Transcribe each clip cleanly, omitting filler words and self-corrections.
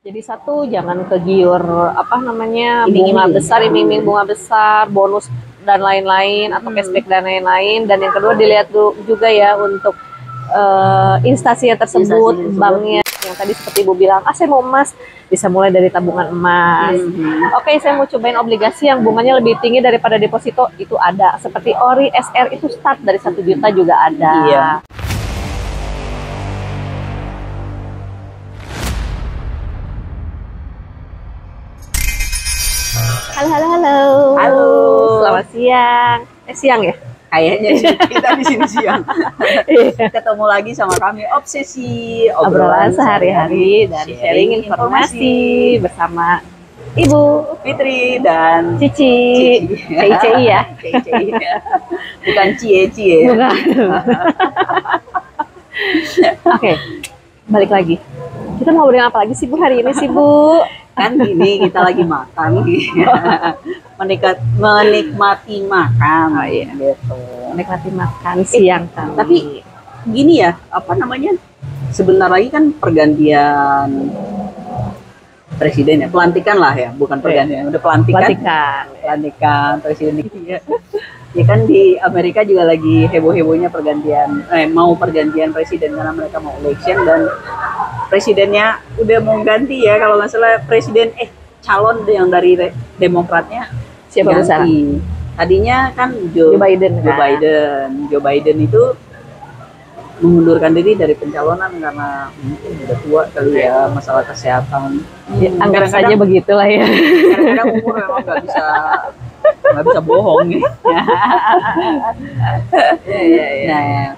Jadi satu, jangan kegiur apa namanya bunga Iming-iming. besar, iming-iming bunga besar, bonus dan lain-lain atau cashback dan lain-lain. Dan yang kedua dilihat juga ya untuk instansinya tersebut, Instansi tersebut. banknya. Yang tadi seperti Ibu bilang, saya mau emas, bisa mulai dari tabungan emas. Oke, saya mau cobain obligasi yang bunganya lebih tinggi daripada deposito, itu ada. Seperti ORI, SR itu start dari 1 juta juga ada. Iya. Halo. Halo. Selamat siang. Siang ya? Kayaknya sih kita di sini siang. Ketemu lagi sama kami Obsesi Obrolan sehari-hari dan sharing informasi bersama Ibu Fitri dan Cici. CICI ya? CICI. Bukan cie-cie. Bukan. Oke, balik lagi. Kita mau ngobrolin apa lagi sih Bu hari ini sih Bu? Kan gini, kita lagi makan. Menikmati makan. Oh iya. Gitu. Menikmati makan siang kali. Tapi gini ya, apa namanya? Sebentar lagi kan pergantian presiden ya, pelantikan lah ya, bukan pergantian, udah pelantikan presiden. Ya kan di Amerika juga lagi heboh-hebohnya mau pergantian presiden karena mereka mau election dan presidennya udah mau ganti ya, kalau nggak salah presiden calon yang dari Demokratnya siapa besar? Tadinya kan Joe Biden itu mengundurkan diri dari pencalonan karena mungkin udah tua kali ya, masalah kesehatan. Ya, anggap saja begitulah ya. Kadang-kadang umur memang nggak bisa bohong ya. Nah,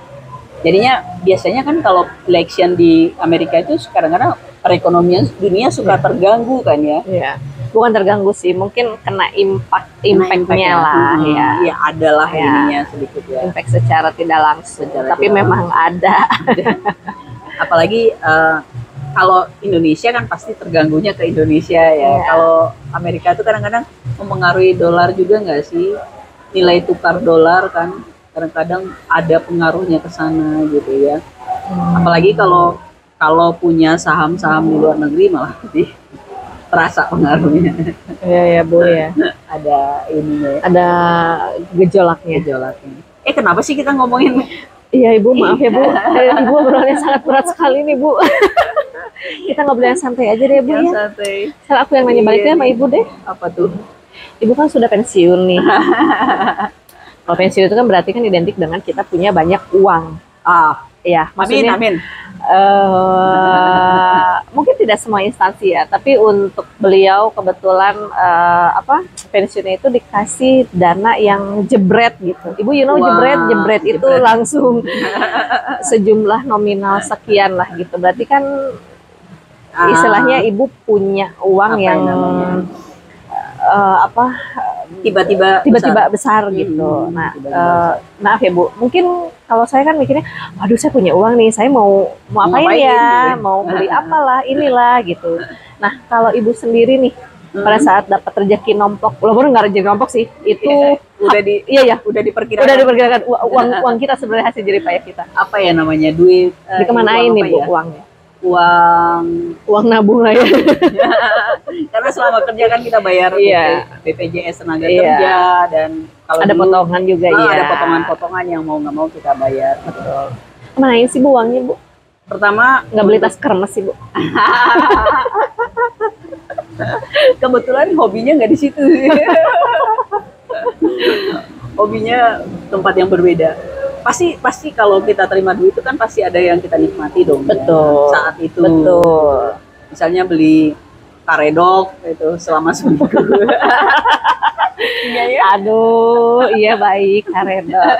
jadinya biasanya kan kalau election di Amerika itu kadang-kadang perekonomian dunia suka terganggu kan ya. Iya. Bukan terganggu sih, mungkin kena impact-nya lah ya. Iya, adalah ininya sedikit ya. Impact secara tidak langsung, tapi memang ada. Apalagi kalau Indonesia kan pasti terganggunya ke Indonesia ya. Kalau Amerika itu kadang-kadang mempengaruhi dolar juga nggak sih? Nilai tukar dolar kan kadang-kadang ada pengaruhnya ke sana gitu ya. Apalagi kalau punya saham-saham di luar negeri malah lebih terasa pengaruhnya. Iya Bu ya. Ada ininya. Ada gejolaknya. Kenapa sih kita ngomongin? Iya Ibu, maaf ya Bu. Ibu obrolannya sangat berat sekali nih Bu. Kita ngobrol yang santai aja deh Bu ya. Santai. Sekarang aku yang nanya baliknya sama Ibu deh. Apa tuh? Ibu kan sudah pensiun nih. Kalau pensiun itu kan berarti kan identik dengan kita punya banyak uang. Ya, maksudnya. Amin. Mungkin tidak semua instansi ya, tapi untuk beliau kebetulan pensiunnya itu dikasih dana yang jebret gitu. Ibu jebret itu langsung sejumlah nominal sekian lah gitu. Berarti kan istilahnya ibu punya uang yang tiba-tiba besar gitu. Maaf ya Bu, mungkin kalau saya kan mikirnya, waduh saya punya uang nih, saya mau apain ya, mau beli apalah, inilah gitu. Nah kalau Ibu sendiri nih, pada saat dapat rezeki nomplok, walaupun nggak rezeki nomplok sih, itu udah diperkirakan uang kita sebenarnya hasil jerih payah kita. Apa ya namanya, duit dikemanain nih Bu uangnya? Uang nabung lah ya. Karena selama kerja kan kita bayar BPJS tenaga kerja dan kalau ada potongan juga ada potongan-potongan yang mau nggak mau kita bayar. Betul. Kemanain sih Bu uangnya Bu? Pertama nggak beli tas kermes sih Bu. Kebetulan hobinya nggak di situ. Hobinya tempat yang berbeda. Pasti kalau kita terima duit itu kan pasti ada yang kita nikmati dong. Betul. Ya, saat itu. Betul. Misalnya beli karedok itu selama seminggu. Iya ya. Aduh, iya baik karedok.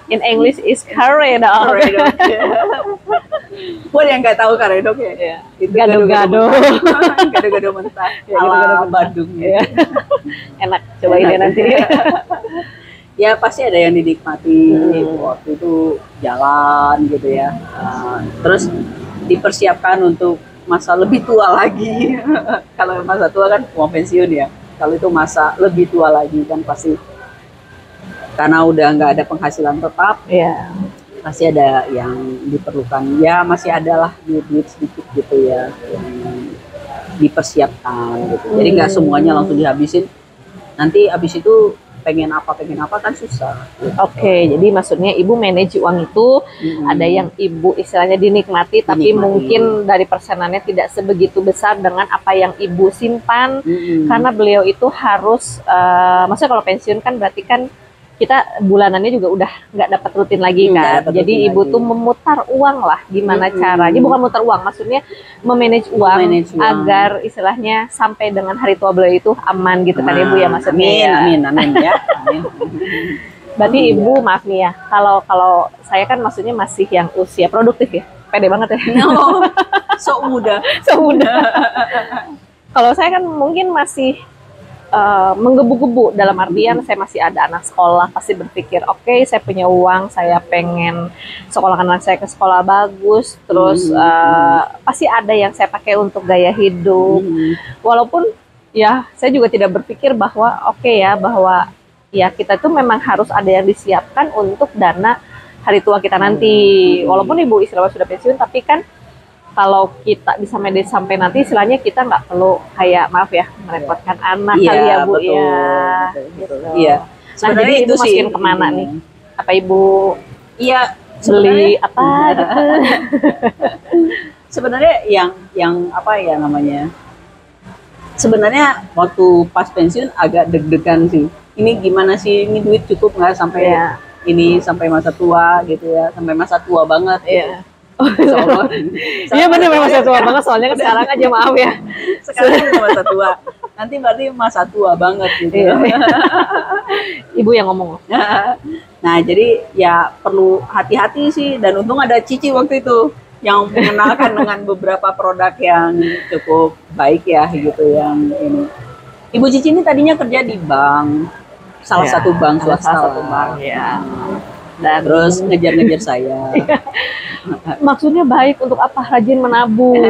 In English is karedok. Buat yang nggak tahu karedok ya. Itu gado-gado. Gado-gado mentah. Ala Bandung ya. Enak, cobain ya nanti. Ya pasti ada yang dinikmati waktu itu jalan gitu ya. Terus dipersiapkan untuk masa lebih tua lagi. Kalau masa tua kan uang pensiun ya. Kalau itu masa lebih tua lagi kan pasti karena udah nggak ada penghasilan tetap. Pasti ada yang diperlukan. Ya masih ada lah duit sedikit gitu ya. dipersiapkan gitu. Jadi nggak semuanya langsung dihabisin. Nanti habis itu pengen apa kan susah. Oke, jadi maksudnya ibu manage uang itu ada yang ibu istilahnya dinikmati, tapi mungkin dari persenannya tidak sebegitu besar dengan apa yang ibu simpan, karena beliau itu harus, maksudnya kalau pensiun kan berarti kan kita bulanannya juga udah nggak dapat rutin lagi kan, jadi ibu tuh memutar uang lah, gimana caranya, bukan mutar uang, maksudnya memanage uang agar istilahnya sampai dengan hari tua beliau itu aman gitu kan ibu ya, maksudnya. Amin ya. Amin. Berarti ibu maaf nih ya, kalau saya kan maksudnya masih yang usia produktif ya, pede banget ya. No, so muda. Kalau saya kan mungkin masih menggebu-gebu, dalam artian saya masih ada anak sekolah, pasti berpikir oke, saya punya uang, saya pengen sekolahkan anak saya ke sekolah bagus, terus pasti ada yang saya pakai untuk gaya hidup, walaupun ya saya juga tidak berpikir bahwa bahwa ya kita tuh memang harus ada yang disiapkan untuk dana hari tua kita nanti, walaupun ibu istilahnya sudah pensiun, tapi kan kalau kita bisa manage sampai nanti, istilahnya kita nggak perlu kayak maaf ya merepotkan anak kali ya bu, betul, ya. Betul. Iya. Nah jadi itu masukin kemana nih? Apa ibu? Iya. Beli apa gitu? Sebenarnya yang apa ya namanya? Sebenarnya waktu pas pensiun agak deg-degan sih. Ini gimana sih? Ini duit cukup nggak sampai ini sampai masa tua gitu ya? Sampai masa tua banget. Iya. Iya benar masa tua banget, soalnya kan sekarang aja maaf ya. Sekarang masa tua. Nanti berarti masa tua banget gitu. Ibu yang ngomong. Nah, jadi ya perlu hati-hati sih, dan untung ada Cici waktu itu yang mengenalkan dengan beberapa produk yang cukup baik ya gitu yang ini. Ibu Cici ini tadinya kerja di bank, salah satu bank swasta. Salah satu bank ya. Dan terus ngejar-ngejar saya. Maksudnya baik untuk apa? Rajin menabung.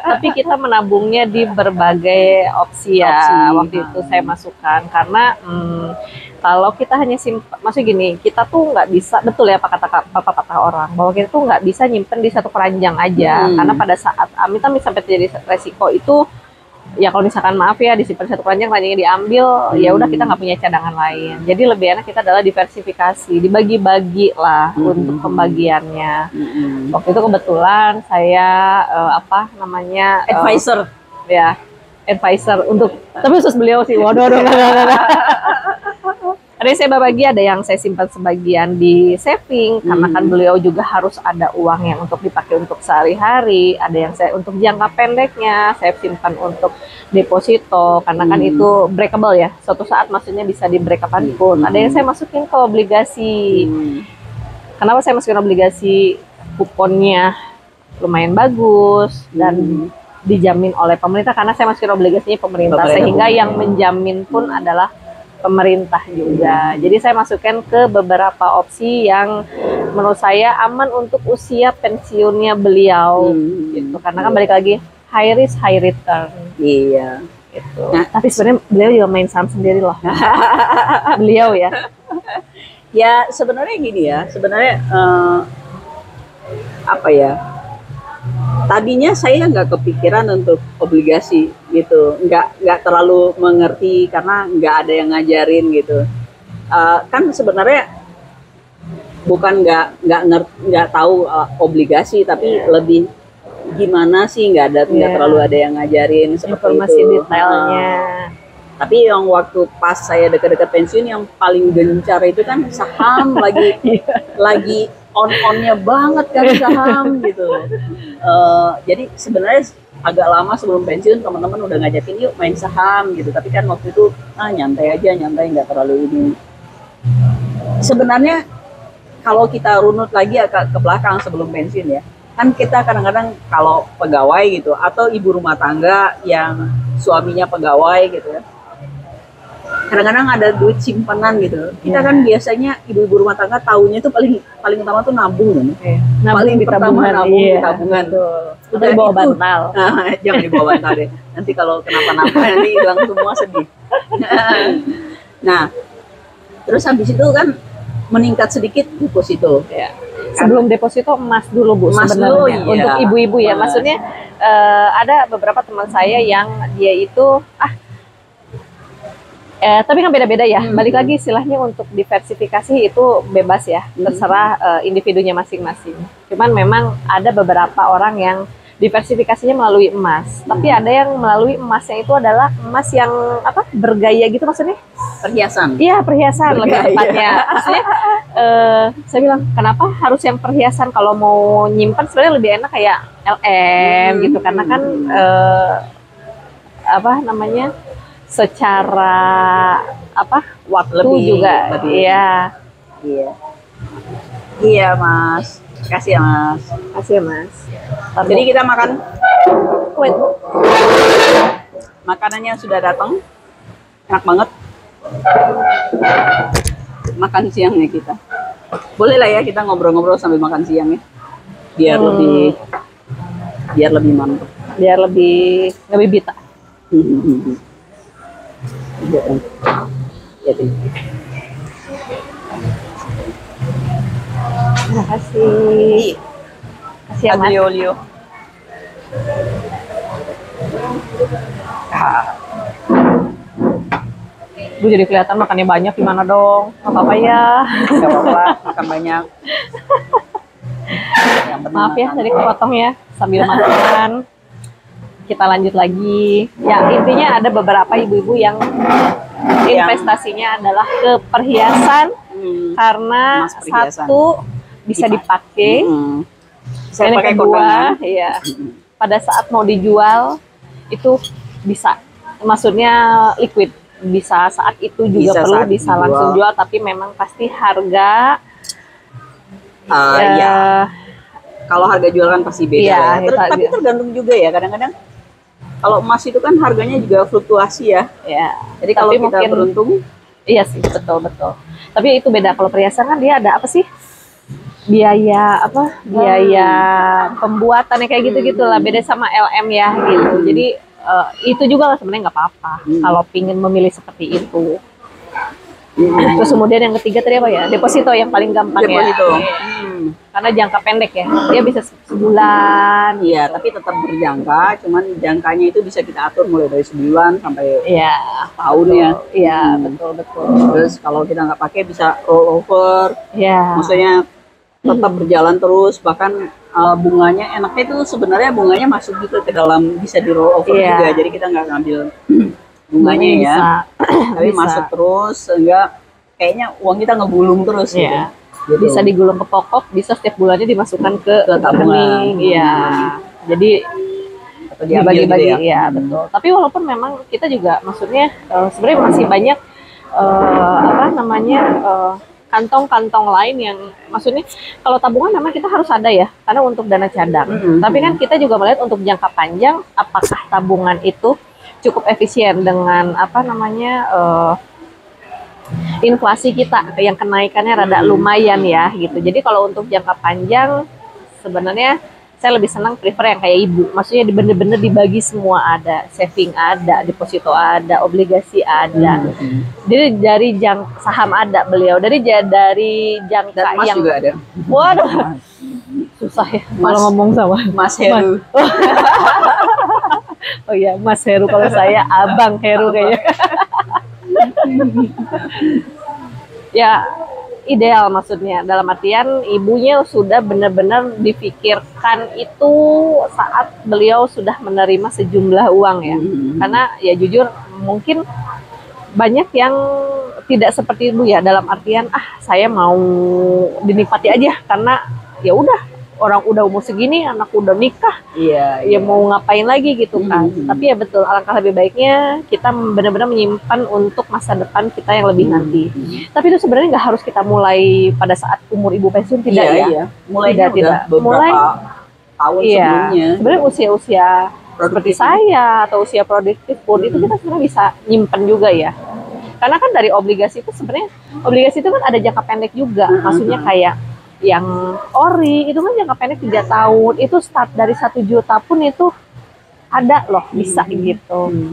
Tapi kita menabungnya di berbagai opsi ya. Waktu itu saya masukkan karena kalau kita hanya simpan, maksudnya gini, kita tuh nggak bisa, betul ya apa kata orang, bahwa kita tuh nggak bisa nyimpen di satu keranjang aja. Karena pada saat amit-amit sampai terjadi resiko itu, ya kalau misalkan maaf ya disimpan satu keranjang, keranjangnya diambil, ya udah kita nggak punya cadangan lain. Jadi lebih enak kita adalah diversifikasi, dibagi-bagi lah untuk pembagiannya. Waktu itu kebetulan saya advisor ya, advisor untuk, tapi khusus beliau sih. Waduh. Ada yang saya bagi, ada yang saya simpan sebagian di saving, karena kan beliau juga harus ada uang yang untuk dipakai untuk sehari-hari. Ada yang saya untuk jangka pendeknya saya simpan untuk deposito, karena kan itu breakable ya, suatu saat maksudnya bisa di break kapanpun. Ada yang saya masukin ke obligasi. Kenapa saya masukin obligasi? Kuponnya lumayan bagus dan dijamin oleh pemerintah, karena saya masukin obligasinya pemerintah, sehingga yang menjamin pun adalah pemerintah juga. Jadi saya masukkan ke beberapa opsi yang menurut saya aman untuk usia pensiunnya beliau gitu. Karena kan balik lagi high risk high return. Iya. Gitu. Nah, tapi sebenarnya beliau juga main saham sendiri loh. Beliau ya. Ya sebenarnya gini ya. Sebenarnya apa ya? Tadinya saya nggak kepikiran untuk obligasi gitu, nggak terlalu mengerti karena nggak ada yang ngajarin gitu. Kan sebenarnya bukan nggak tahu obligasi, tapi lebih gimana sih, nggak terlalu ada yang ngajarin seperti informasi itu. Detailnya. Tapi yang waktu pas saya dekat-dekat pensiun yang paling gencar itu kan saham, lagi on-onnya banget kan saham gitu. Jadi sebenarnya agak lama sebelum pensiun teman-teman udah ngajakin yuk main saham gitu. Tapi kan waktu itu nyantai aja, nggak terlalu ini. Sebenarnya kalau kita runut lagi agak ke belakang sebelum pensiun ya, kan kita kadang-kadang kalau pegawai gitu atau ibu rumah tangga yang suaminya pegawai gitu ya, kadang-kadang ada duit simpanan gitu. Kita kan biasanya ibu-ibu rumah tangga tahunya tuh paling utama tuh nabung kan. Paling di tabungan, di tabungan. Udah di bawah bantal. Jangan di bawah bantal deh. Nanti kalau kenapa-napa nanti hilang semua, sedih. Nah, terus habis itu kan meningkat sedikit deposito. Ya. Sebelum deposito emas dulu Bu Emas sebenarnya dulu, iya. untuk ibu-ibu ya. Emas. Maksudnya ada beberapa teman saya yang dia itu tapi kan beda-beda ya. Balik lagi istilahnya untuk diversifikasi itu bebas ya, terserah individunya masing-masing. Cuman memang ada beberapa orang yang diversifikasinya melalui emas, tapi ada yang melalui emasnya itu adalah emas yang apa bergaya gitu maksudnya? Perhiasan. Iya perhiasan lebih Bergaya. tepatnya. Maksudnya saya bilang kenapa harus yang perhiasan, kalau mau nyimpan sebenarnya lebih enak kayak LM gitu karena kan apa namanya? Secara apa waktu Lebih- juga lebih- iya Iya Mas, kasih ya Mas. kasih Mas. Jadi kita makan, wait Bu. makanannya sudah datang, enak banget. Makan siangnya kita, boleh lah ya kita ngobrol-ngobrol sambil makan siang ya, biar lebih mantap. Biar lebih bita. Jadi Terima kasih. Kasih ya Mas. aglio olio. Bu jadi kelihatan makannya banyak gimana dong? Gak apa-apa ya. Gak apa-apa, makan banyak. Yang penting Maaf ya makan. tadi kepotong ya sambil makan. Kita lanjut lagi. Ya intinya ada beberapa ibu-ibu yang investasinya adalah ke perhiasan karena Emas perhiasan. satu bisa dipakai, Saya yang pakai kedua kondangan. ya pada saat mau dijual itu bisa, maksudnya liquid, bisa saat itu juga Bisa perlu saat bisa dijual. langsung jual, tapi memang pasti harga Iya. Kalau harga jual kan pasti beda Iya, ya. kita- Tapi tergantung juga ya, kadang-kadang kalau emas itu kan harganya juga fluktuasi ya. ya. Jadi kalau Tapi kita mungkin- beruntung, Iya sih, betul. Tapi itu beda, kalau perhiasan kan dia ada apa sih? Biaya apa? Biaya pembuatannya kayak gitu-gitulah, beda sama LM ya gitu. Jadi itu juga lah sebenarnya nggak apa-apa kalau pingin memilih seperti itu. Terus kemudian yang ketiga tadi apa ya? Deposito yang paling gampang deposito. ya. Karena jangka pendek ya. Dia bisa sebulan. Iya, tapi tetap berjangka, cuman jangkanya itu bisa kita atur mulai dari sebulan sampai Iya, tahun ya. iya, betul. Terus kalau kita nggak pakai bisa roll over, Iya. maksudnya tetap berjalan terus, bahkan bunganya enaknya itu sebenarnya bunganya masuk gitu ke dalam, bisa di roll over Iya. juga, jadi kita nggak ngambil bunganya ya, Bisa. tapi Bisa. masuk terus sehingga kayaknya uang kita ngebulung terus gitu. Iya. Gitu. Bisa digulung ke pokok, bisa setiap bulannya dimasukkan ke tabungan. rekening. Iya. Jadi Atau diambil dibagi-bagi gitu ya, betul. Tapi walaupun memang kita juga maksudnya sebenarnya masih banyak apa namanya kantong-kantong lain yang maksudnya kalau tabungan memang kita harus ada ya karena untuk dana cadang. Tapi kan kita juga melihat untuk jangka panjang apakah tabungan itu cukup efisien dengan apa namanya inflasi kita yang kenaikannya rada lumayan ya gitu. Jadi kalau untuk jangka panjang sebenarnya saya lebih senang prefer yang kayak ibu. Maksudnya bener-bener dibagi semua, ada saving, ada deposito, ada obligasi, ada. Jadi dari saham ada beliau, dari jangka Dan emas yang juga ada. waduh susah ya Mas. kalau ngomong sama Mas Heru. oh iya Mas Heru, kalau saya Abang Heru kayaknya. Ya ideal maksudnya dalam artian ibunya sudah benar-benar dipikirkan itu saat beliau sudah menerima sejumlah uang ya. Karena ya jujur mungkin banyak yang tidak seperti ibu ya, dalam artian saya mau dinikmati aja karena ya udah orang udah umur segini, anak udah nikah, Iya. ya mau ngapain lagi gitu kan. Tapi ya betul, alangkah lebih baiknya kita benar-benar menyimpan untuk masa depan kita yang lebih nanti. Tapi itu sebenarnya nggak harus kita mulai pada saat umur ibu pensiun, tidak ya. Iya. Mulainya Tidak. udah beberapa Mulai, tahun iya, sebelumnya. sebenarnya usia-usia seperti Produktif. saya atau usia produktif pun itu kita sebenarnya bisa nyimpen juga ya. Karena kan dari obligasi itu sebenarnya obligasi itu kan ada jangka pendek juga. Maksudnya kayak yang ori itu kan jangka pendek 3 tahun, itu start dari 1 juta pun itu ada loh, bisa gitu.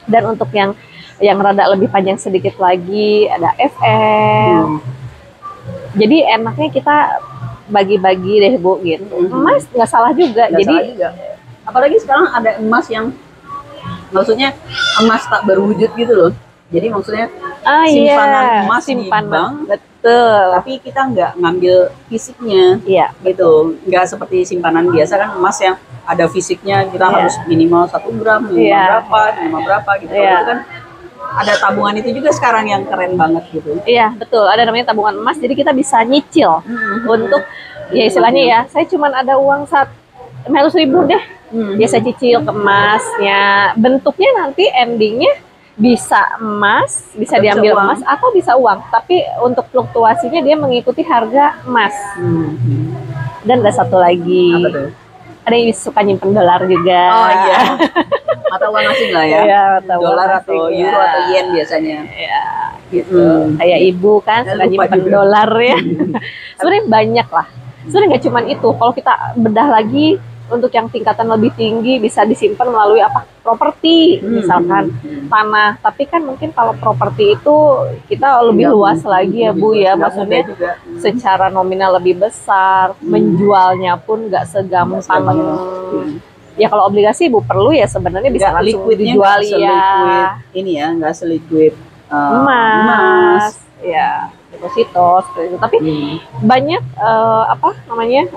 Dan untuk yang rada lebih panjang sedikit lagi ada FM, Jadi enaknya kita bagi-bagi deh Bu gitu. Emas nggak salah juga. Nggak Jadi salah juga. Apalagi sekarang ada emas yang maksudnya emas tak berwujud gitu loh. Jadi maksudnya simpanan emas di bank, betul. Tapi kita nggak ngambil fisiknya, iya, gitu. Nggak seperti simpanan biasa kan emas yang ada fisiknya, kita harus minimal 1 gram, minimal berapa gitu. Itu kan ada tabungan itu juga sekarang yang keren banget gitu. Iya betul, ada namanya tabungan emas, jadi kita bisa nyicil untuk ya istilahnya ya, saya cuma ada uang 100.000 deh, biasa cicil ke emasnya, bentuknya nanti endingnya bisa emas, bisa atau diambil bisa emas atau bisa uang, tapi untuk fluktuasinya dia mengikuti harga emas. Dan ada satu lagi, ada yang suka nyimpen dolar juga. Oh iya. Mata uang asing lah ya. Iya, dolar atau euro atau yen biasanya. Iya, gitu. Kayak ibu kan suka nyimpen dolar ya. Sebenarnya banyak lah. Sebenarnya nggak cuma itu. Kalau kita bedah lagi untuk yang tingkatan lebih tinggi bisa disimpan melalui apa? Properti, misalkan tanah. Tapi kan mungkin kalau properti itu kita lebih luas lagi ya Bu ya. Maksudnya juga secara nominal lebih besar, menjualnya pun nggak segampang. Ya kalau obligasi Bu perlu ya sebenarnya bisa langsung dijual ya. Ini ya nggak seliquid emas, ya deposito seperti itu. Tapi banyak apa namanya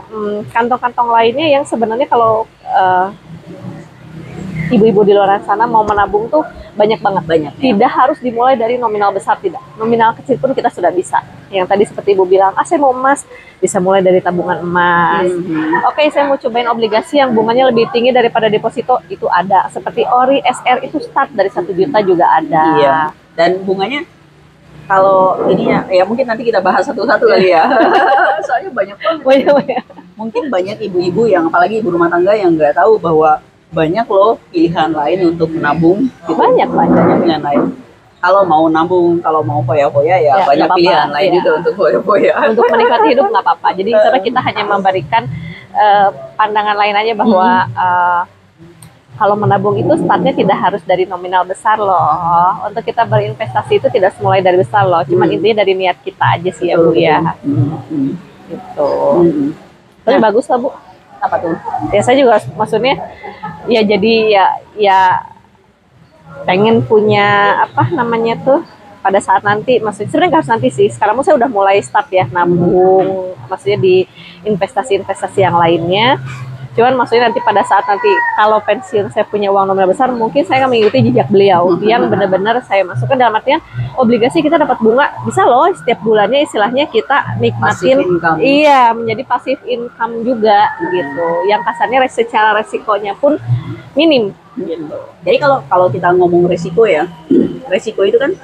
kantong-kantong lainnya yang sebenarnya kalau ibu-ibu di luar sana mau menabung tuh banyak banget. Tidak harus dimulai dari nominal besar, tidak. Nominal kecil pun kita sudah bisa. Yang tadi seperti Ibu bilang, saya mau emas, bisa mulai dari tabungan emas. Oke, saya mau cobain obligasi yang bunganya lebih tinggi daripada deposito, itu ada. Seperti ORI, SR itu start dari 1 juta juga ada. Iya. Dan bunganya kalau ini ya mungkin nanti kita bahas satu-satu kali ya. Soalnya banyak banget. Mungkin banyak ibu-ibu yang apalagi ibu rumah tangga yang nggak tahu bahwa banyak loh pilihan lain untuk menabung. Gitu. Banyak pilihan lain. Kalau mau nabung, kalau mau foya-foya ya banyak pilihan lain juga untuk foya-foya. Untuk menikmati hidup nggak apa-apa. Jadi karena kita hanya memberikan pandangan lain aja bahwa kalau menabung itu startnya tidak harus dari nominal besar loh. Untuk kita berinvestasi itu tidak semulai dari besar loh. Cuman intinya dari niat kita aja sih ya Bu ya. Gitu. Tapi bagus lah Bu. Apa tuh? Ya saya juga maksudnya ya jadi ya pengen punya apa namanya tuh pada saat nanti, maksudnya sebenarnya nggak harus nanti sih, sekarang saya udah mulai start ya nabung, maksudnya di investasi-investasi yang lainnya. Cuman maksudnya nanti pada saat nanti kalau pensiun saya punya uang nominal besar, mungkin saya akan mengikuti jejak beliau yang benar-benar saya masukkan dalam artian obligasi kita dapat bunga bisa loh setiap bulannya, istilahnya kita nikmatin, iya menjadi passive income juga gitu, yang kasarnya secara resikonya pun minim gitu. Jadi kalau kita ngomong resiko ya, resiko itu kan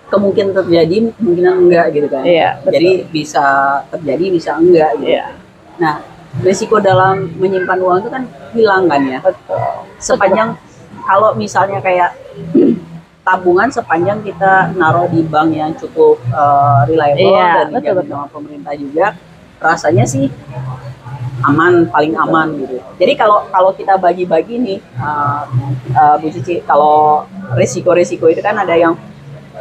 kemungkinan terjadi, kemungkinan enggak gitu kan. Iya, jadi bisa terjadi, bisa enggak gitu. Iya. Nah, risiko dalam menyimpan uang itu kan hilang kan ya. Betul. Sepanjang kalau misalnya kayak tabungan, sepanjang kita naruh di bank yang cukup reliable dan dijamin sama pemerintah juga, rasanya sih aman, paling aman gitu. Jadi kalau kita bagi-bagi nih, Bu Cici, kalau risiko-risiko itu kan ada yang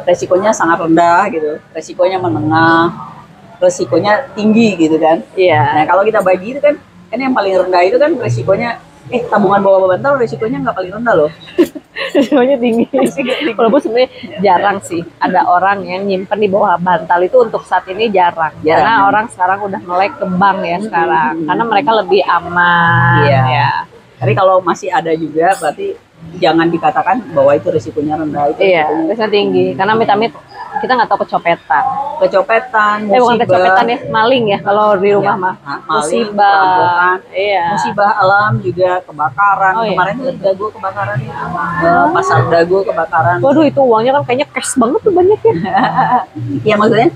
resikonya sangat rendah gitu, resikonya menengah, resikonya tinggi gitu kan. Iya. Nah kalau kita bagi itu kan yang paling rendah itu kan resikonya tabungan bawah bantal resikonya nggak paling rendah loh. Resikonya tinggi. Walaupun sebenarnya jarang sih ada orang yang nyimpen di bawah bantal itu, untuk saat ini jarang. Karena orang sekarang udah melek ke bank ya sekarang. Karena mereka lebih aman. Iya. Ya. Tapi kalau masih ada juga berarti jangan dikatakan bahwa itu risikonya rendah. Itu risikonya tinggi. Karena amit-amit kita nggak tahu kecopetan, musibah. Bukan kecopetan ya, maling ya kalau di rumah mah. Musibah, musibah alam juga, kebakaran. Kemarin tuh Dago kebakaran, pasar Dago kebakaran. Waduh, itu uangnya kan kayaknya cash banget tuh banyak ya. Iya maksudnya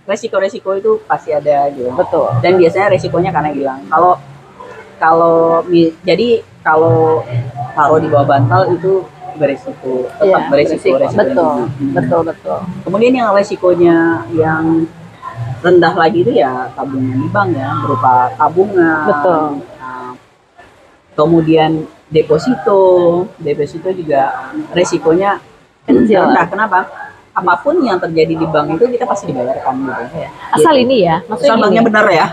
resiko-resiko itu pasti ada gitu. Betul. Dan biasanya resikonya karena hilang. Kalau taruh di bawah bantal itu beresiko, tetap beresiko. Betul. Kemudian yang resikonya yang rendah lagi itu ya tabungan di bank ya, berupa tabungan. Betul. Kemudian deposito juga resikonya kecil. Kenapa? apapun yang terjadi di bank itu kita pasti dibayarkan gitu. Asal ini ya, maksudnya asal banknya benar ya.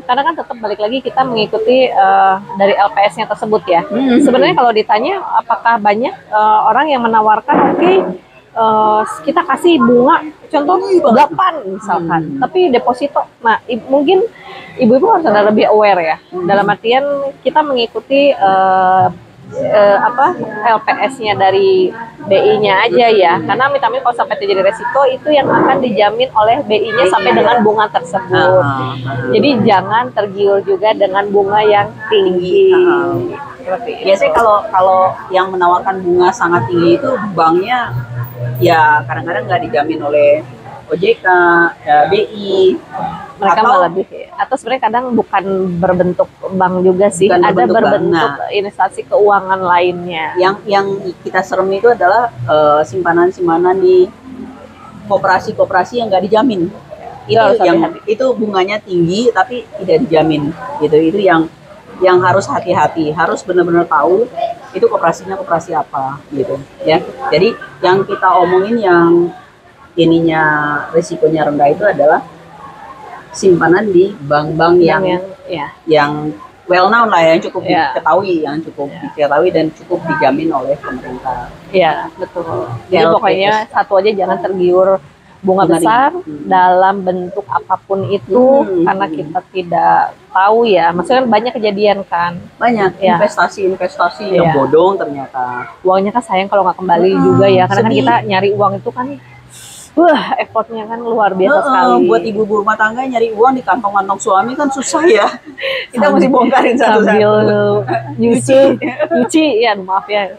Karena kan tetap balik lagi kita mengikuti dari LPS-nya tersebut ya. Sebenarnya kalau ditanya apakah banyak orang yang menawarkan kita kasih bunga contoh 8 misalkan, tapi deposito. Nah, mungkin ibu-ibu harus ada lebih aware ya. Dalam artian kita mengikuti LPS-nya dari BI-nya aja ya, karena amit-amit kalau sampai terjadi resiko itu yang akan dijamin oleh BI-nya sampai dengan bunga tersebut. Jadi jangan tergiur juga dengan bunga yang tinggi. Biasanya kalau yang menawarkan bunga sangat tinggi itu banknya ya kadang-kadang nggak dijamin oleh OJK, BI, mereka malah lebih, atau sebenarnya kadang bukan berbentuk bank juga sih, ada berbentuk instansi keuangan lainnya. Yang kita serem itu adalah simpanan-simpanan di koperasi-koperasi yang nggak dijamin. Itu bunganya tinggi tapi tidak dijamin. Itu yang harus hati-hati, harus benar-benar tahu itu koperasinya koperasi apa gitu ya. Jadi yang kita omongin yang ininya risikonya rendah itu adalah simpanan di bank-bank yang well known lah, yang cukup diketahui, diketahui dan cukup dijamin oleh pemerintah. Iya, betul. Jadi pokoknya satu aja, jangan tergiur bunga besar dalam bentuk apapun itu, karena kita tidak tahu ya. Maksudnya banyak kejadian kan. Banyak investasi yang bodong ternyata. Uangnya kan sayang kalau nggak kembali juga ya, karena kan kita nyari uang itu kan effortnya kan luar biasa sekali. Buat ibu-ibu rumah tangga nyari uang di kantong-kantong suami kan susah ya. Kita mesti bongkarin satu-satu. Sambil nyuci ya, maaf ya,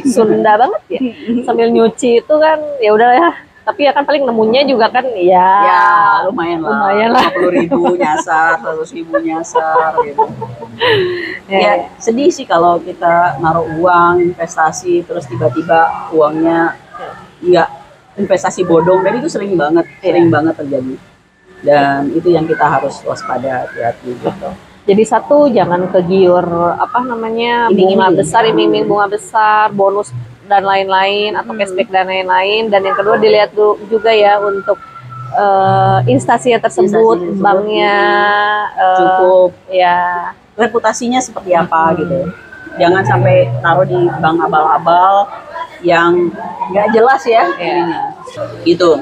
Sunda banget ya. Sambil nyuci itu kan ya udah ya. Tapi ya kan paling nemunya juga kan ya lumayan lah. 50.000 nyasar, 100.000 nyasar gitu. Ya sedih sih kalau kita naruh uang investasi terus tiba-tiba uangnya investasi bodong, dan itu sering banget terjadi, dan itu yang kita harus waspada, hati-hati gitu. Jadi satu, jangan kegiur bunga besar, iming-iming bunga besar, bonus dan lain-lain atau cashback dan lain-lain. Dan yang kedua, dilihat juga ya untuk instansi tersebut, banknya cukup ya, reputasinya seperti apa gitu. Jangan sampai taruh di bank abal-abal yang nggak jelas ya, gitu.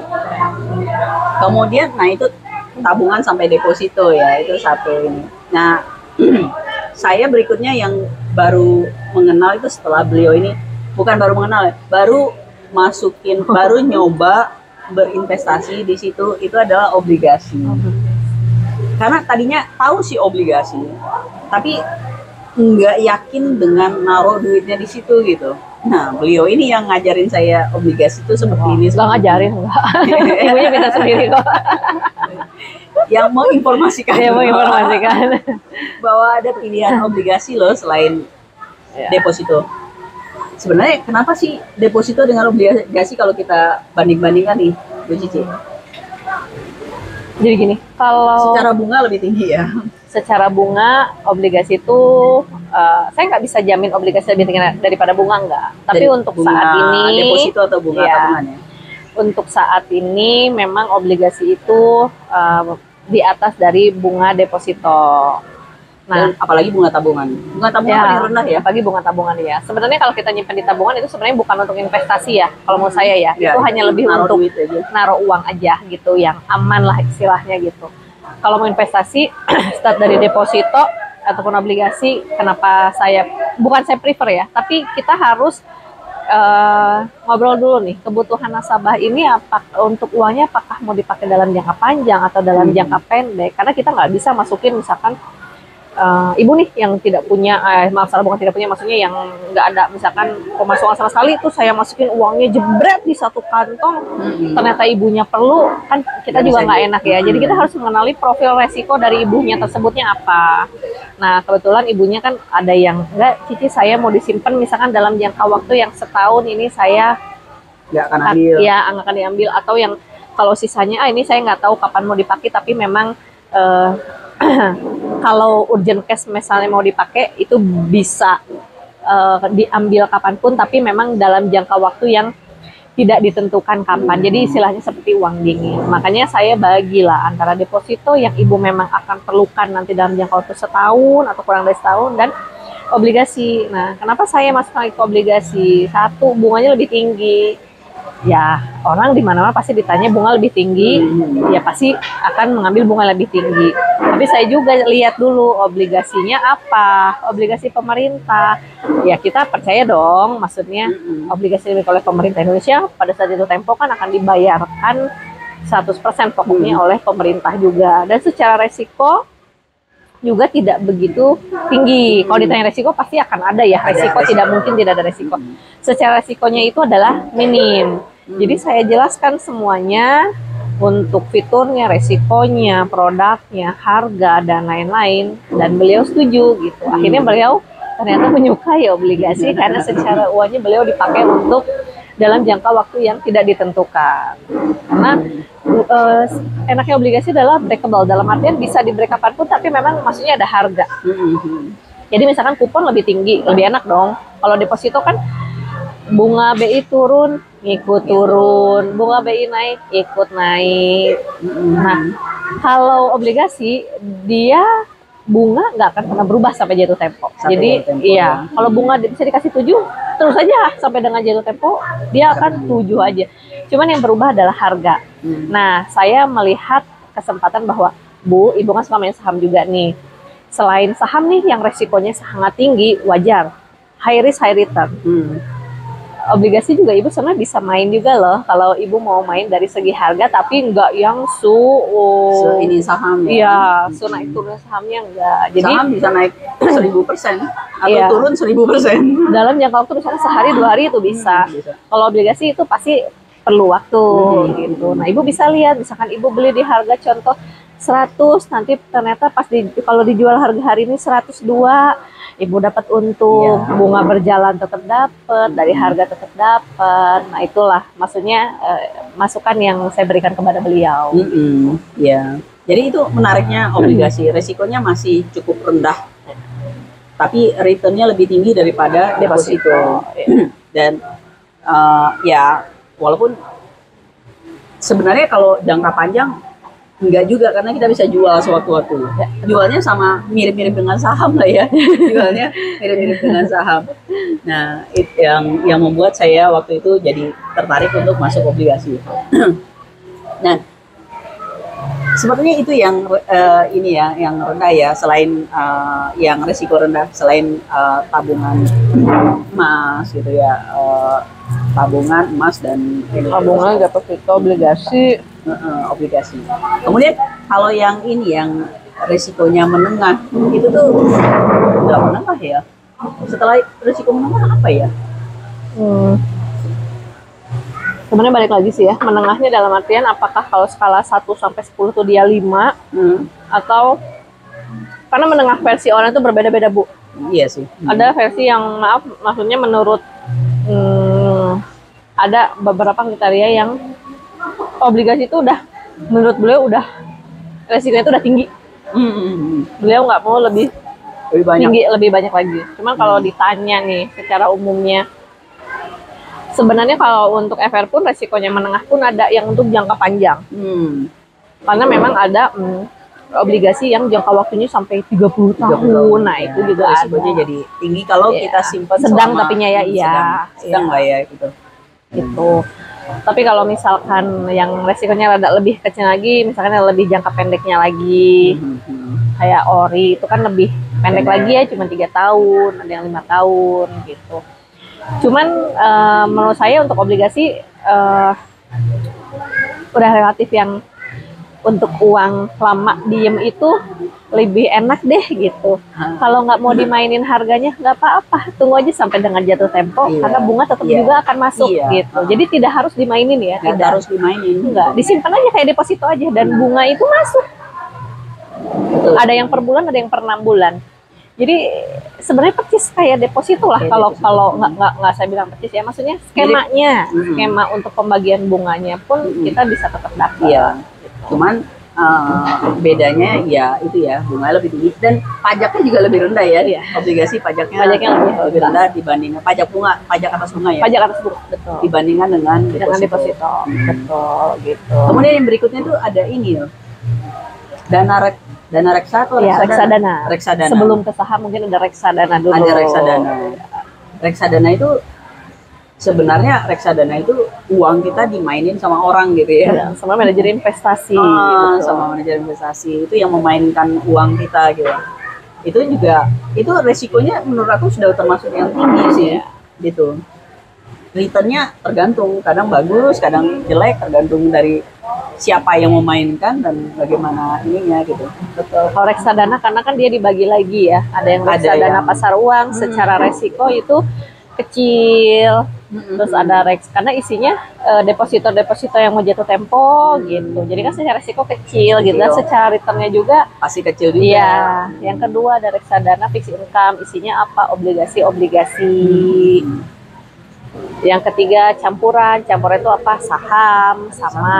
Kemudian, itu tabungan sampai deposito ya, itu satu ini. Nah, saya berikutnya yang baru mengenal itu setelah beliau ini, bukan baru mengenal ya, baru nyoba berinvestasi di situ, itu adalah obligasi. Karena tadinya tahu sih obligasi, tapi nggak yakin dengan naruh duitnya di situ gitu. Nah, beliau ini yang ngajarin saya obligasi itu seperti ini. Nggak ngajarin, enggak. Ibunya minta sendiri kok. Yang mau informasikan. Bahwa ada pilihan obligasi loh selain deposito. Sebenarnya kenapa sih deposito dengan obligasi kalau kita banding-bandingkan nih, Bu Cici? Jadi gini, kalau secara bunga lebih tinggi ya. Secara bunga obligasi itu saya nggak bisa jamin obligasi lebih tinggi daripada bunga, enggak. Tapi untuk saat ini deposito atau bunga tabungannya. Untuk saat ini memang obligasi itu di atas dari bunga deposito. Nah, dan apalagi bunga tabungan. Bunga tabungan paling rendah ya. Apalagi bunga tabungan ya. Sebenarnya kalau kita nyimpan di tabungan itu sebenarnya bukan untuk investasi ya. Kalau menurut saya ya, itu hanya lebih untuk naruh uang aja gitu, yang aman lah istilahnya gitu. Kalau mau investasi, start dari deposito ataupun obligasi. Kenapa bukan saya prefer ya, tapi kita harus ngobrol dulu nih, kebutuhan nasabah ini untuk uangnya apakah mau dipakai dalam jangka panjang atau dalam jangka pendek. Karena kita nggak bisa masukin misalkan ibu nih yang tidak punya, bukan tidak punya, maksudnya yang nggak ada misalkan pemasukan sama sekali, itu saya masukin uangnya jebret di satu kantong, ternyata ibunya perlu, kan kita juga nggak enak ya. Jadi kita harus mengenali profil resiko dari ibunya tersebutnya apa. Nah, kebetulan ibunya kan ada yang enggak, Cici saya mau disimpan misalkan dalam jangka waktu yang setahun ini saya nggak akan ambil. Ya, nggak akan diambil, atau yang kalau sisanya ini saya nggak tahu kapan mau dipakai, tapi memang kalau urgent cash misalnya mau dipakai itu bisa diambil kapanpun, tapi memang dalam jangka waktu yang tidak ditentukan kapan. Jadi istilahnya seperti uang dingin. Makanya saya bagilah antara deposito yang ibu memang akan perlukan nanti dalam jangka waktu setahun atau kurang dari setahun, dan obligasi. Nah, kenapa saya masuk lagi ke obligasi? Satu, bunganya lebih tinggi. Ya, orang di mana-mana pasti ditanya bunga lebih tinggi, ya pasti akan mengambil bunga lebih tinggi. Tapi saya juga lihat dulu obligasinya apa, obligasi pemerintah. Ya kita percaya dong, maksudnya obligasi oleh pemerintah Indonesia pada saat itu tempo kan akan dibayarkan 100% pokoknya oleh pemerintah juga. Dan secara resiko juga tidak begitu tinggi. Kalau ditanya resiko pasti akan ada ya resiko, tidak mungkin tidak ada resiko. Secara resikonya itu adalah minim. Jadi saya jelaskan semuanya untuk fiturnya, resikonya, produknya, harga dan lain-lain, dan beliau setuju gitu. Akhirnya beliau ternyata menyukai obligasi karena secara uangnya beliau dipakai untuk dalam jangka waktu yang tidak ditentukan. Karena enaknya obligasi adalah breakable, dalam artian bisa di break kapanpun, tapi memang maksudnya ada harga. Jadi misalkan kupon lebih tinggi, lebih enak dong. Kalau deposito kan bunga BI turun, ikut turun, bunga BI naik, ikut naik. Nah, kalau obligasi dia bunga nggak akan pernah berubah sampai jatuh tempo. Jadi iya, kalau bunga bisa dikasih 7 terus aja sampai dengan jatuh tempo dia akan 7 aja. Cuman yang berubah adalah harga. Nah, saya melihat kesempatan bahwa Bu, Ibu kan suka main saham juga nih. Selain saham nih yang resikonya sangat tinggi, wajar. High risk, high return. Obligasi juga Ibu sebenarnya bisa main juga loh. Kalau Ibu mau main dari segi harga, tapi nggak yang ini saham ya. Iya, naik turun sahamnya enggak. Jadi saham bisa naik 1000% atau turun 1000%. Dalam jangka waktu misalnya sehari 2 hari itu bisa. Kalau obligasi itu pasti perlu waktu gitu. Nah, Ibu bisa lihat misalkan Ibu beli di harga contoh 100, nanti ternyata pas kalau dijual harga hari ini 102, Ibu dapat untung, bunga berjalan tetap dapat, dari harga tetap dapat. Nah, itulah maksudnya masukan yang saya berikan kepada beliau. Ya, jadi itu menariknya obligasi, resikonya masih cukup rendah, tapi returnnya lebih tinggi daripada deposito. Dan ya, walaupun sebenarnya kalau jangka panjang enggak juga, karena kita bisa jual sewaktu-waktu. Jualnya sama mirip-mirip dengan saham lah ya. Jualnya mirip-mirip dengan saham. Nah, yang membuat saya waktu itu jadi tertarik untuk masuk obligasi. Nah, sepertinya itu yang ini ya, yang rendah ya, selain yang resiko rendah, selain tabungan emas gitu ya, tabungan emas dan tabungan, deposito, obligasi. Obligasi. Kemudian kalau yang ini yang resikonya menengah, itu tuh nggak menengah ya. Setelah resiko menengah apa ya? Sebenarnya balik lagi sih ya, menengahnya dalam artian apakah kalau skala 1 sampai 10 tuh dia 5 atau karena menengah versi orang itu berbeda-beda, Bu. Iya sih. Ada versi yang maksudnya menurut ada beberapa kriteria yang obligasi itu udah menurut beliau udah resikonya itu udah tinggi. Beliau nggak mau lebih banyak. Tinggi, lebih banyak lagi. Cuman kalau ditanya nih secara umumnya, sebenarnya kalau untuk FR pun resikonya menengah pun ada yang untuk jangka panjang. Karena memang ada obligasi yang jangka waktunya sampai 30 tahun. Nah, itu juga resikonya jadi tinggi kalau kita simpan sedang tapinya ya sedang lah ya gitu. Gitu. Tapi kalau misalkan yang resikonya rada lebih kecil lagi, misalkan yang lebih jangka pendeknya lagi, kayak ori itu kan lebih pendek lagi ya, cuma 3 tahun, ada yang 5 tahun gitu. Cuman menurut saya untuk obligasi udah relatif yang untuk uang lama diem itu lebih enak deh gitu. Kalau nggak mau dimainin harganya nggak apa-apa, tunggu aja sampai dengan jatuh tempo, karena bunga tetap juga akan masuk gitu. Jadi tidak harus dimainin ya, tidak harus dimainin. Enggak, disimpan aja kayak deposito aja dan bunga itu masuk. Ada yang per bulan, ada yang per 6 bulan. Jadi sebenarnya persis kayak deposito lah, kalau nggak saya bilang persis ya, maksudnya skemanya, skema untuk pembagian bunganya pun kita bisa tetap dapat. Cuman bedanya ya itu ya, bunga lebih tinggi dan pajaknya juga lebih rendah ya. Iya. Obligasi pajaknya lebih rendah dibandingkan pajak bunga, pajak atas bunga ya. Pajak atas bunga, betul. Dibandingkan dengan deposito. Betul, gitu. Kemudian yang berikutnya tuh ada ini loh. Dana reksa atau reksadana. Reksadana. Sebelum ke saham mungkin ada reksadana dulu. Ada reksadana. Reksadana itu sebenarnya reksadana itu uang kita dimainin sama orang gitu ya. Sama manajer investasi. Sama manajer investasi itu yang memainkan uang kita gitu. Itu juga itu resikonya menurut aku sudah termasuk yang tinggi sih ya. Gitu. Returnnya tergantung, kadang bagus, kadang jelek, tergantung dari siapa yang memainkan dan bagaimana ininya gitu. Betul. Kalau reksadana karena kan dia dibagi lagi ya. Ada yang reksadana pasar uang secara resiko itu kecil. Terus ada karena isinya deposito yang mau jatuh tempo gitu. Jadi kan secara resiko kecil gitu dan secara returnnya juga pasti kecil juga. Iya. Yang kedua ada reksadana fixed income, isinya apa? Obligasi. Yang ketiga campuran itu apa? Saham sama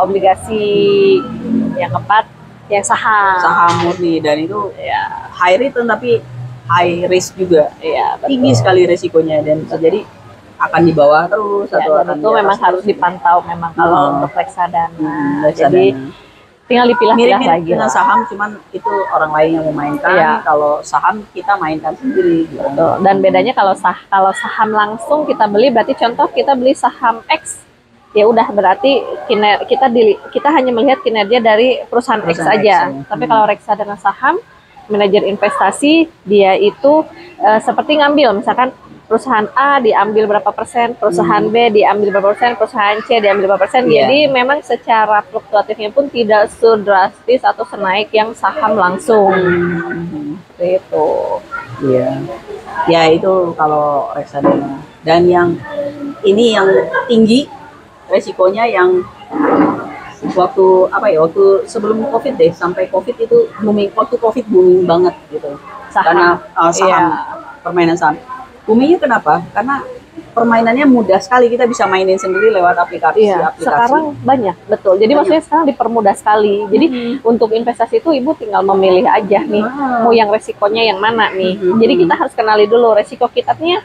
obligasi. Yang keempat yang saham murni dan itu ya high return tapi high risk juga. Iya, tinggi sekali resikonya dan bisa jadi akan di bawah terus atau akan itu memang harus dipantau memang kalau untuk reksadana. Jadi tinggal dipilah-pilah lagi dengan saham, cuman itu orang lain yang memainkan. Kalau saham kita mainkan sendiri gitu. Dan bedanya kalau saham langsung kita beli, berarti contoh kita beli saham X, ya udah berarti kita hanya melihat kinerja dari perusahaan X aja. Tapi kalau reksadana saham, manajer investasi dia itu seperti ngambil misalkan perusahaan A diambil berapa persen, perusahaan B diambil berapa persen, perusahaan C diambil berapa persen. Jadi memang secara fluktuatifnya pun tidak sedrastis atau senaik yang saham langsung. Seperti itu. Iya. Ya itu kalau reksadana. Dan yang ini yang tinggi resikonya yang waktu sebelum COVID deh, sampai COVID itu booming, waktu COVID booming banget gitu. Karena saham, permainan saham. Boomingnya kenapa? Karena permainannya mudah sekali, kita bisa mainin sendiri lewat aplikasi. Sekarang banyak, betul. Jadi maksudnya sekarang dipermudah sekali. Jadi untuk investasi itu ibu tinggal memilih aja nih, mau yang resikonya yang mana nih. Jadi kita harus kenali dulu resiko kitanya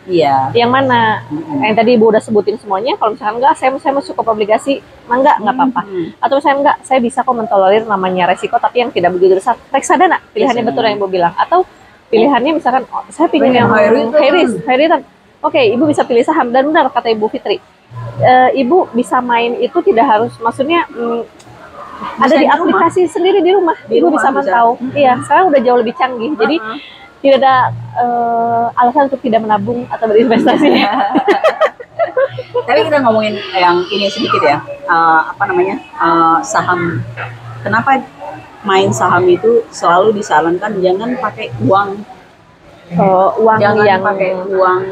yang mana. Yang tadi ibu udah sebutin semuanya. Kalau misalkan enggak, saya mau cukup obligasi, enggak apa-apa. Atau misalnya enggak, saya bisa kok mentolerir namanya resiko, tapi yang tidak begitu besar. Reksadana, pilihannya betul yang ibu bilang. Atau pilihannya misalkan saya pilih yang high return. Oke, ibu bisa pilih saham dan benar kata Ibu Fitri. Ibu bisa main itu tidak harus, maksudnya ada di aplikasi sendiri di rumah. Ibu bisa mantau. Iya, sekarang udah jauh lebih canggih. Jadi tidak ada alasan untuk tidak menabung atau berinvestasi. Tapi kita ngomongin yang ini sedikit ya. Saham. Kenapa main saham itu selalu disarankan jangan pakai uang yang pakai uang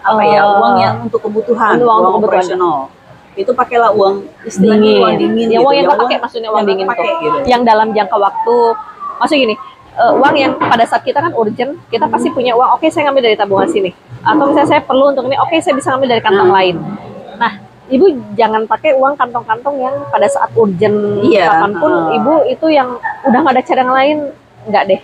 uang yang untuk kebutuhan, uang operasional. Itu pakailah uang dingin. Uang dingin ya, uang yang pakai maksudnya uang dingin tuh. Gitu. Yang dalam jangka waktu, maksudnya gini, uang yang pada saat kita kan urgent, kita pasti punya uang, oke saya ngambil dari tabungan sini. Atau misalnya saya perlu untuk ini, oke saya bisa ngambil dari kantong lain. Nah, ibu jangan pakai uang kantong-kantong yang pada saat urgent kapanpun ibu itu yang udah nggak ada cadangan lain, nggak deh.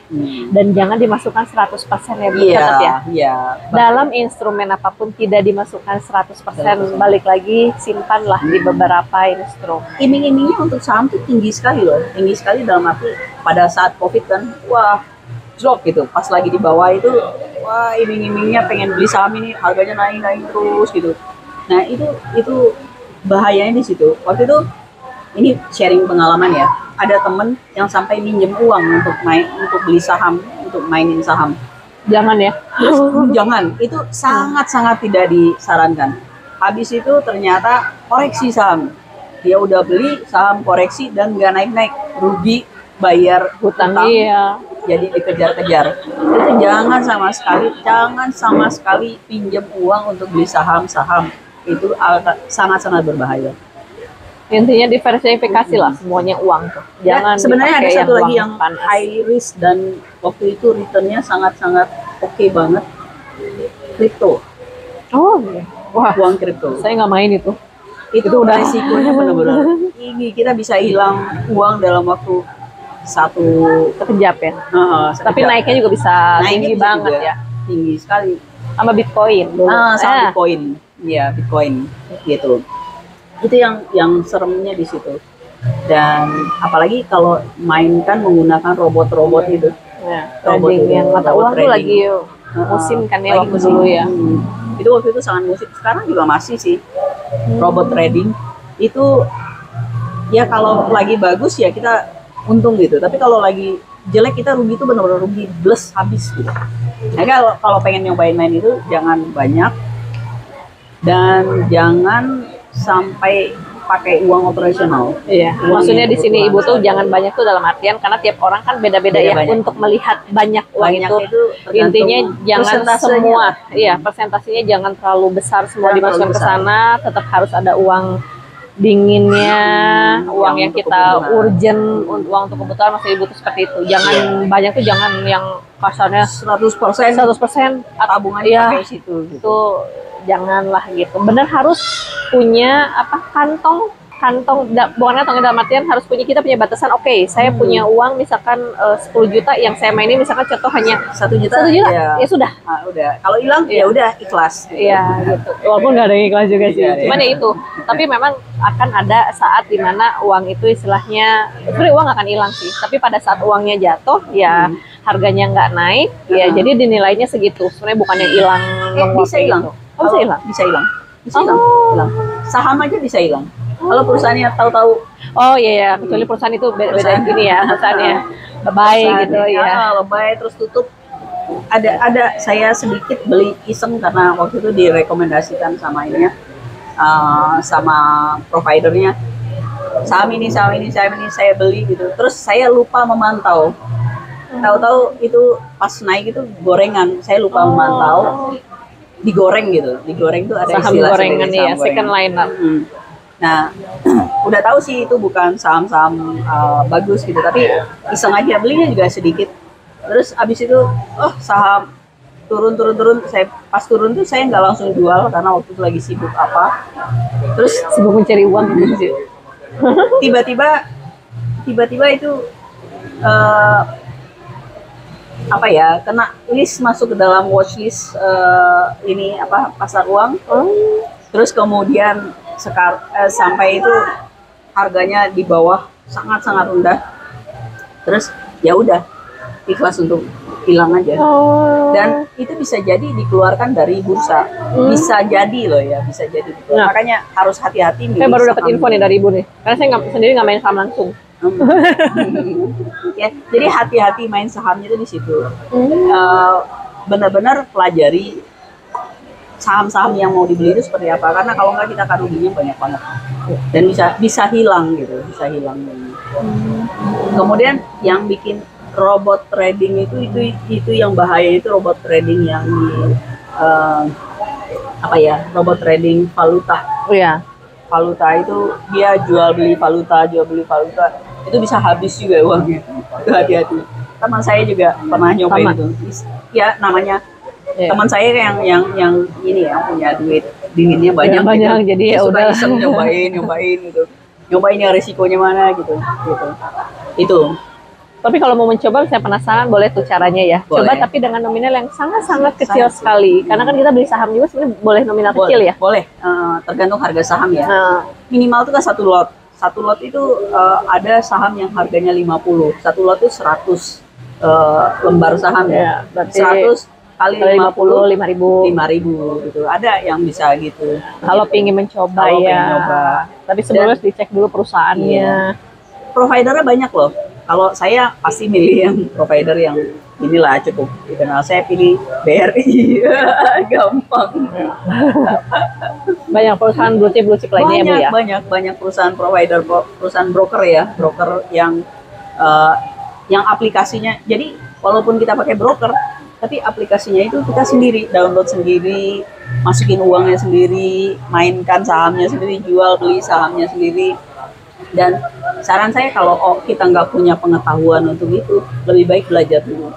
Dan jangan dimasukkan 100% ya Bu, catat ya. Dalam instrumen apapun tidak dimasukkan 100%, balik lagi simpanlah di beberapa instrumen. Iming-imingnya untuk saham tuh tinggi sekali loh, tinggi sekali dalam arti pada saat COVID kan, wah drop gitu, pas lagi di bawah itu, wah iming-imingnya pengen beli saham ini harganya naik terus gitu. Nah itu bahayanya di situ. Waktu itu ini sharing pengalaman ya. Ada temen yang sampai minjem uang untuk beli saham, untuk mainin saham. Jangan ya. Jangan. Itu sangat-sangat tidak disarankan. Habis itu ternyata koreksi saham. Dia udah beli saham koreksi dan nggak naik-naik, rugi bayar hutang. Iya. Jadi dikejar-kejar. Itu jangan sama sekali pinjam uang untuk beli saham-saham. Itu sangat-sangat berbahaya. Intinya diversifikasi lah semuanya uang tuh. Jangan sebenarnya ada satu lagi yang high risk dan waktu itu returnnya sangat-sangat oke banget. Kripto. Oh iya. Wah, uang kripto. Saya nggak main itu. Itu udah risikonya benar-benar tinggi, kita bisa hilang uang dalam waktu satu Sekejap ya. sekejap. Tapi naiknya juga bisa Naiknya tinggi bisa banget juga ya. tinggi sekali. Sama Bitcoin dulu. Sama Bitcoin, ya Bitcoin gitu. Itu yang seremnya di situ. Dan apalagi kalau mainkan menggunakan robot-robot itu. Ya, Robot trading itu, yang mata robot uang tuh trading. lagi musim kan ya Lagi waktu musim. dulu ya. Itu waktu itu sangat musim. Sekarang juga masih sih robot trading itu. Ya kalau lagi bagus ya kita untung gitu. Tapi kalau lagi jelek kita rugi, itu benar-benar rugi, bles habis gitu. Nah kalau pengen nyobain main itu jangan banyak dan jangan sampai pakai uang operasional. Iya, maksudnya di sini ibu tuh jangan banyak tuh dalam artian karena tiap orang kan beda-beda ya Beda-beda. untuk melihat banyak uang Banyak itu. itu tergantung Intinya jangan persentasenya. semua, iya persentasinya jangan terlalu besar semua Jangan dimasukkan ke terlalu sana. Tetap harus ada uang dinginnya, uang yang untuk kita kebutuhan. urgent, uang untuk kebutuhan masih ibu tuh seperti itu. Jangan banyak tuh jangan yang kasarnya 100% 100% tabungannya iya, pakai situ. Gitu. itu janganlah gitu. Bener harus punya apa kantong bukan kantong dalam artian harus kita punya batasan. Oke, saya punya uang misalkan 10 juta yang saya mainin misalkan contoh hanya 1 juta, 1 juta ya sudah. Nah, udah. Kalau hilang Iya. ya udah ikhlas. Iya gitu. Walaupun nggak ada yang ikhlas juga sih. Iya, Cuman iya. ya itu. Tapi memang akan ada saat dimana uang itu istilahnya sebenarnya uang akan hilang sih. Tapi pada saat uangnya jatuh ya harganya nggak naik ya jadi dinilainya segitu. Sebenarnya bukan yang hilang menguap Bisa hilang. gitu. Oh, bisa hilang. Bisa hilang. Bisa hilang. Hilang. Saham aja bisa hilang. Kalau perusahaannya tahu-tahu Oh iya ya, kecuali perusahaan itu beda gini ya perusahaannya lebay gitu ya. lebay terus tutup. Ada saya sedikit beli iseng karena waktu itu direkomendasikan sama ininya sama providernya saham ini saya beli gitu. Terus saya lupa memantau. Tahu-tahu itu pas naik itu gorengan, saya lupa memantau. Digoreng gitu. Digoreng tuh ada Saham istilah gorengan sendiri, ya, saham second gorengan. line up. Nah, udah tahu sih itu bukan saham-saham bagus gitu, tapi iseng aja belinya juga sedikit. Terus abis itu, saham turun. Saya pas turun tuh saya nggak langsung jual karena waktu itu lagi sibuk apa. Terus Sibuk mencari uang gitu sih. tiba-tiba itu apa ya, kena list masuk ke dalam watchlist ini apa pasar uang. Terus kemudian sampai itu harganya di bawah sangat rendah. Terus ya udah ikhlas untuk hilang aja. Dan itu bisa jadi dikeluarkan dari bursa. Bisa jadi loh ya, bisa jadi. Nah. Makanya harus hati-hati. Saya baru dapat info nih dari ibu nih. Karena saya sendiri nggak main saham langsung. Ya, jadi hati-hati main sahamnya itu di situ. Benar-benar pelajari saham-saham yang mau dibeli itu seperti apa, karena kalau nggak kita akan ruginya banyak banget dan bisa hilang gitu, bisa hilang. Kemudian yang bikin robot trading itu yang bahaya itu robot trading yang apa ya, robot trading valuta. Iya. Valuta itu dia jual beli valuta itu bisa habis juga uangnya. Itu hati-hati. Teman saya juga pernah nyobain itu. Ya namanya teman saya yang ini ya punya duit dinginnya banyak gitu. Jadi ya udah iseng nyobain gitu. Nyobain yang risikonya mana gitu. Itu. Tapi kalau mau mencoba saya penasaran, boleh tuh caranya ya. Boleh. Coba tapi dengan nominal yang sangat kecil sekali. Karena kan kita beli saham juga sebenarnya boleh nominal kecil ya. Boleh. Tergantung harga saham ya. Minimal itu kan satu lot. Satu lot itu ada saham yang harganya 50. Satu lot itu 100 lembar saham ya. Berarti 100 kali 50 5.000 gitu. Ada yang bisa gitu. Kalau pingin mencoba Kalau ya. pengen nyoba. Tapi sebelumnya harus dicek dulu perusahaannya. Providernya banyak loh. Kalau saya pasti milih yang provider yang inilah cukup dikenal. Saya pilih BRI. Gampang. Banyak perusahaan blue chip lainnya ya, Bu ya. Banyak perusahaan provider, perusahaan broker ya, broker yang aplikasinya. Jadi walaupun kita pakai broker, tapi aplikasinya itu kita sendiri download sendiri, masukin uangnya sendiri, mainkan sahamnya sendiri, jual beli sahamnya sendiri. Dan saran saya kalau kita nggak punya pengetahuan untuk itu, lebih baik belajar dulu.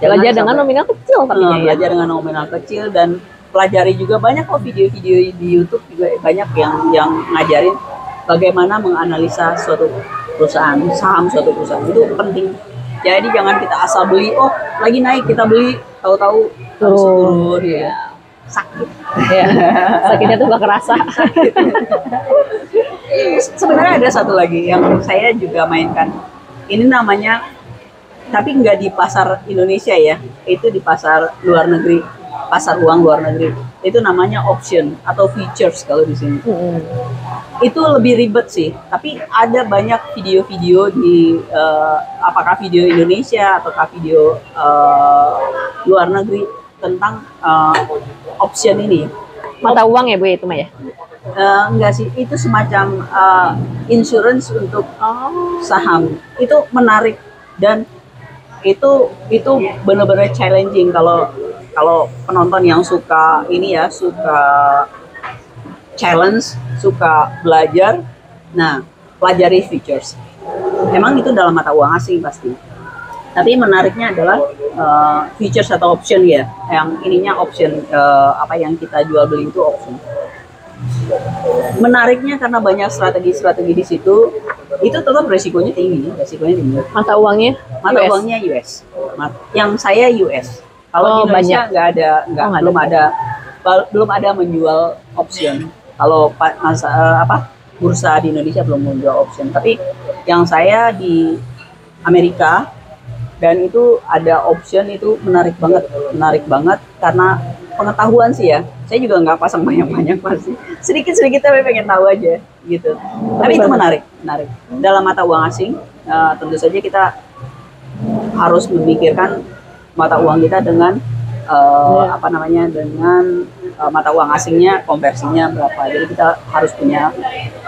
Belajar dengan nominal kecil pastinya ya. Belajar dengan nominal kecil dan pelajari juga banyak kok video-video di YouTube juga banyak yang ngajarin bagaimana menganalisa suatu perusahaan, saham suatu perusahaan itu penting. Jadi jangan kita asal beli, oh lagi naik kita beli, tahu-tahu turun ya. Sakit. Ya. Sakitnya tuh gak kerasa. Sebenarnya ada satu lagi yang saya juga mainkan. Ini namanya, tapi nggak di pasar Indonesia ya, itu di pasar luar negeri, pasar uang luar negeri. Itu namanya option atau futures kalau di sini. Itu lebih ribet sih, tapi ada banyak video-video di apakah video Indonesia ataukah video luar negeri tentang option ini. Mata uang ya Bu itu mah ya? Enggak sih, itu semacam insurance untuk saham. Itu menarik dan itu benar-benar challenging kalau penonton yang suka ini ya, suka challenge, suka belajar. Nah, pelajari futures. Emang itu dalam mata uang asing pasti. Tapi menariknya adalah futures atau option ya. Yang ininya option, apa yang kita jual beli itu option. Menariknya karena banyak strategi-strategi di situ, itu tetap resikonya tinggi. Mata uangnya? Mata uangnya US. Yang saya US. Kalau di Indonesia belum ada menjual option. Kalau bursa di Indonesia belum menjual option. Tapi yang saya di Amerika dan itu ada option, itu menarik banget karena pengetahuan sih ya. Saya juga nggak pasang banyak-banyak pasti. Sedikit-sedikit tapi pengen tahu aja gitu. Tapi itu menarik. Dalam mata uang asing, tentu saja kita harus memikirkan mata uang kita dengan dengan mata uang asingnya, konversinya berapa. Jadi kita harus punya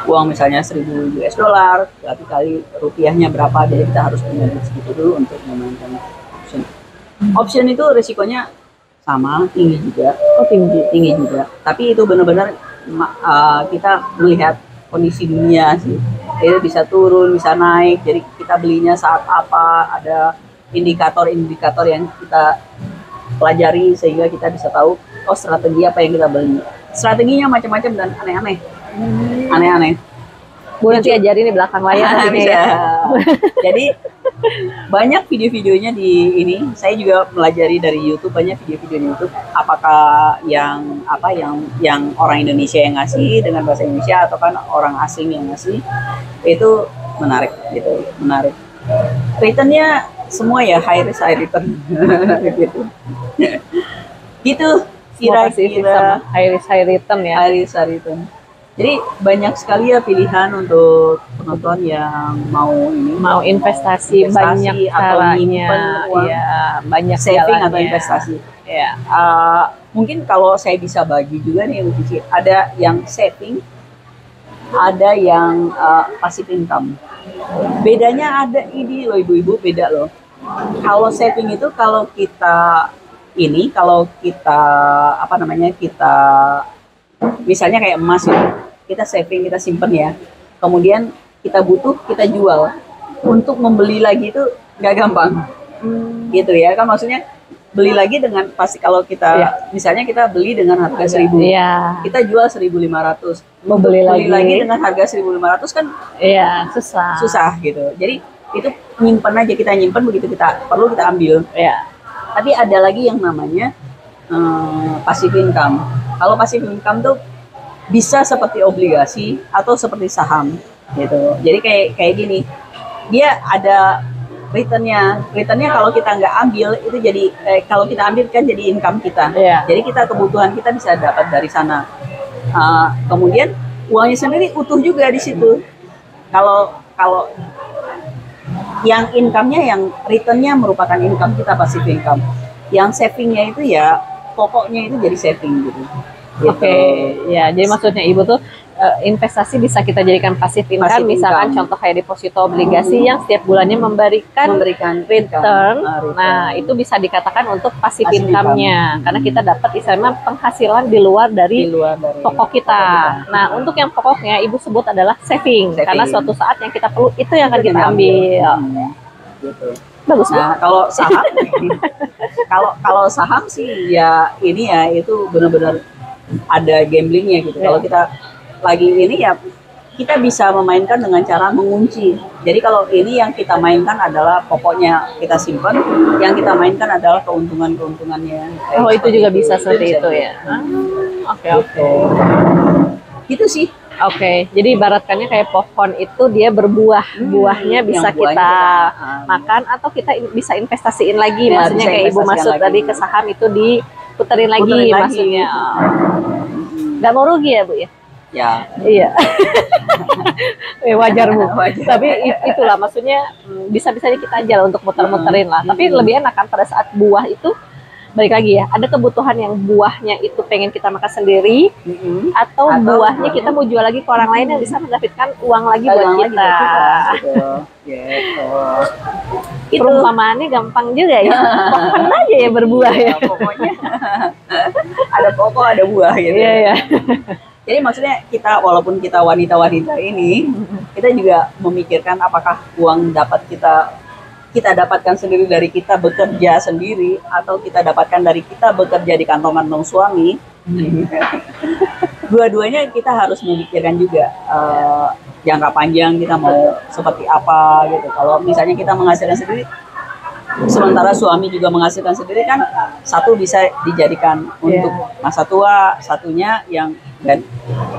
uang misalnya 1.000 US dollar, berarti kali rupiahnya berapa. Jadi kita harus punya segitu dulu untuk memainkan option. Option itu risikonya sama, tinggi juga. Tinggi juga. Tapi itu benar-benar kita melihat kondisi dunia sih. Itu bisa turun, bisa naik. Jadi kita belinya saat apa, ada indikator-indikator yang kita pelajari sehingga kita bisa tahu strategi apa yang kita beli. Strateginya macam-macam dan aneh-aneh. Bu nanti ajarin di belakang layar bisa. Ya. Jadi banyak video-videonya di ini. Saya juga pelajari dari YouTube, banyak video-video di YouTube. Apakah yang orang Indonesia yang ngasih dengan bahasa Indonesia atau kan orang asing yang ngasih, itu menarik gitu, menarik. Returnnya semua ya high risk high return gitu kira-kira high risk high return ya. High risk high return. Jadi banyak sekali ya pilihan untuk penonton yang mau investasi banyak atau caranya, ya banyak saving jalannya. Atau investasi. Ya. Mungkin kalau saya bisa bagi juga nih, ada yang saving, ada yang passive income. Bedanya ada ini loh ibu-ibu, beda loh. Kalau saving itu kalau kita kita misalnya kayak emas ya, kita saving, kita simpen ya, kemudian kita butuh, kita jual. Untuk membeli lagi itu nggak gampang gitu ya kan, maksudnya beli lagi dengan pasti kalau kita misalnya kita beli dengan harga 1.000, kita jual 1.500, mau beli lagi dengan harga 1.500 kan susah gitu. Jadi itu nyimpen aja, kita nyimpen, begitu kita perlu kita ambil. Tapi ada lagi yang namanya passive income. Kalau passive income tuh bisa seperti obligasi atau seperti saham gitu. Jadi kayak gini, dia ada returnnya kalau kita nggak ambil itu jadi kalau kita ambil kan jadi income kita. Jadi kita kebutuhan kita bisa dapat dari sana. Kemudian uangnya sendiri utuh juga di situ. Kalau yang income-nya, yang returnnya merupakan income kita, passive income. Yang savingnya itu ya pokoknya itu jadi saving gitu. Oke, ya jadi maksudnya ibu tuh investasi bisa kita jadikan passive income, misalkan contoh kayak deposito obligasi yang setiap bulannya memberikan return. Nah itu bisa dikatakan untuk passive income-nya, karena kita dapat istilahnya penghasilan di luar dari pokok kita. Nah untuk yang pokoknya ibu sebut adalah saving, karena suatu saat yang kita perlu itu yang akan kita ambil. Gitu. Bagus. Nah kalau saham, kalau saham sih ya ini ya itu benar-benar ada gamblingnya gitu. Kalau kita lagi ini ya kita bisa memainkan dengan cara mengunci. Jadi kalau ini yang kita mainkan adalah pokoknya kita simpan, yang kita mainkan adalah keuntungannya. Oh, itu juga bisa seperti itu ya. Oke. Gitu sih. Oke, jadi ibaratkannya kayak pohon itu dia berbuah, buahnya bisa kita makan atau kita bisa investasiin lagi, Ya, maksudnya bisa kayak Ibu maksud investasikan tadi lagi. ke saham itu diputerin lagi maksudnya. Nggak mau rugi ya Bu ya? Ya. Iya. Wajar Bu. Wajar. Tapi itulah maksudnya bisa-bisanya kita aja lah untuk muter-muterin lah. Tapi lebih enak kan pada saat buah itu balik lagi ya, ada kebutuhan yang buahnya itu pengen kita makan sendiri, atau buahnya kita mau jual lagi ke orang lain yang bisa mendapatkan uang lagi buat kita. Gitu. Perumpamaannya gampang juga ya, pohon aja ya berbuah ya. Pokoknya ada pokok ada buah gitu. Iya. Jadi maksudnya kita, walaupun kita wanita-wanita ini, kita juga memikirkan apakah uang dapat kita dapatkan sendiri dari kita bekerja sendiri, atau kita dapatkan dari kita bekerja di kantong-kantong suami. Dua-duanya kita harus memikirkan juga jangka panjang kita mau seperti apa gitu. Kalau misalnya kita menghasilkan sendiri, sementara suami juga menghasilkan sendiri, kan satu bisa dijadikan untuk masa tua, satunya yang dan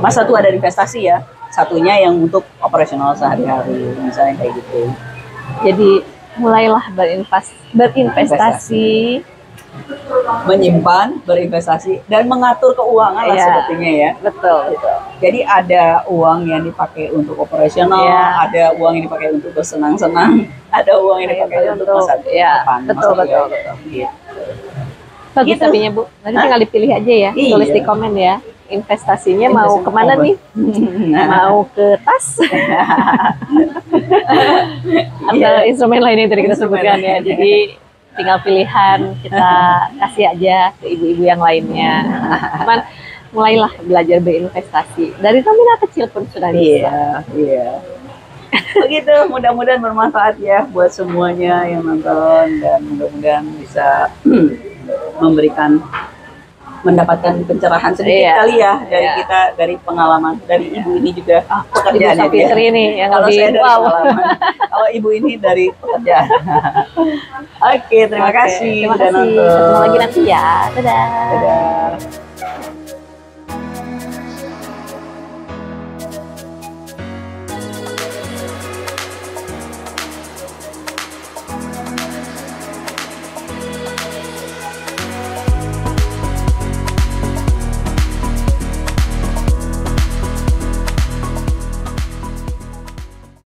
masa tua dari investasi ya, satunya yang untuk operasional sehari-hari, misalnya kayak gitu. Jadi mulailah berinvestasi, menyimpan, berinvestasi, dan mengatur keuangan lah sepertinya ya. Betul. Jadi ada uang yang dipakai untuk operasional, ada uang yang dipakai untuk bersenang-senang, ada uang yang dipakai untuk masa depan. Betul. Gitu. Bagus tapinya Bu. Nanti tinggal dipilih aja ya, tulis di komen ya. Investasinya mau kemana nih? Mau ke tas? Atau instrumen lain yang tadi kita sebutkan ya. Jadi tinggal pilihan kita kasih aja ke ibu-ibu yang lainnya. Cuman mulailah belajar berinvestasi. Dari nominal kecil pun sudah bisa. Iya. Begitu, mudah-mudahan bermanfaat ya buat semuanya yang nonton, dan mudah-mudahan bisa mendapatkan pencerahan sedikit kali ya dari kita, dari pengalaman dari ibu ini juga pekerjaannya Ibu Fitri ini yang kalau lebih saya dari pengalaman, kalau ibu ini dari pekerjaan. Oke, terima kasih Terima udah kasih. nonton. Ketemu lagi nanti ya. Dadah. Dadah.